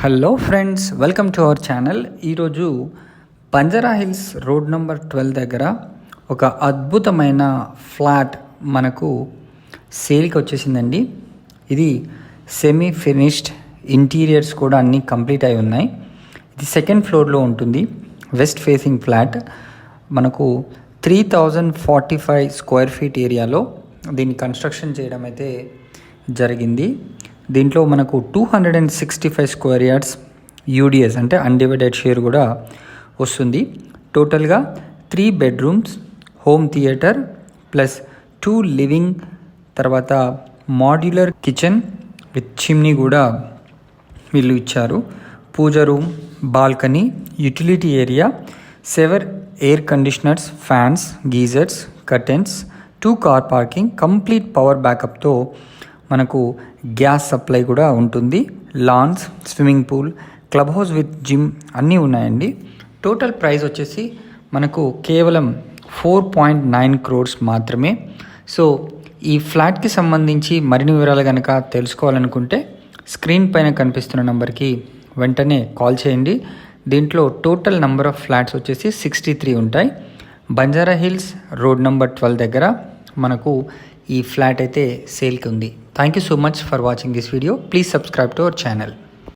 Hello friends, welcome to our channel. ఈరోజు Banjara hills road number 12 దగ్గర ఒక అద్భుతమైన ఫ్లాట్ మనకు సేల్కి వచ్చేసిందండి. ఇది సెమీ ఫినిష్డ్, ఇంటీరియర్స్ కూడా అన్నీ కంప్లీట్ అయి ఉన్నాయి. ఇది సెకండ్ ఫ్లోర్లో ఉంటుంది. West facing flat. మనకు 3045 స్క్వేర్ ఫీట్ ఏరియాలో దీన్ని కన్స్ట్రక్షన్ చేయడం అయితే జరిగింది. దీంట్లో మనకు 265 స్క్వేర్ యార్డ్స్ యూడిఎస్ అంటే అన్డివైడెడ్ షేర్ కూడా వస్తుంది. టోటల్గా 3 bedrooms, home theatre plus 2 living, తర్వాత మాడ్యులర్ కిచెన్ విత్ చిమ్నీ కూడా వీళ్ళు ఇచ్చారు. Pooja room, balcony, utility area, 7 air conditioners, fans, geysers, curtains, 2 car parking, complete power బ్యాకప్తో మనకు గ్యాస్ సప్లై కూడా ఉంటుంది. Lawns, swimming pool, club house with gym అన్నీ ఉన్నాయండి. టోటల్ ప్రైస్ వచ్చేసి మనకు కేవలం 4.9 crores మాత్రమే. సో ఈ ఫ్లాట్కి సంబంధించి మరిన్ని వివరాలు కనుక తెలుసుకోవాలనుకుంటే స్క్రీన్ పైన కనిపిస్తున్న నెంబర్కి వెంటనే కాల్ చేయండి. దీంట్లో టోటల్ నెంబర్ ఆఫ్ ఫ్లాట్స్ వచ్చేసి 63 ఉంటాయి. బంజారా హిల్స్ రోడ్ నెంబర్ 12 దగ్గర మనకు ఈ ఫ్లాట్ అయితే సేల్కి ఉంది. Thank you so much for watching this video. Please subscribe to our channel.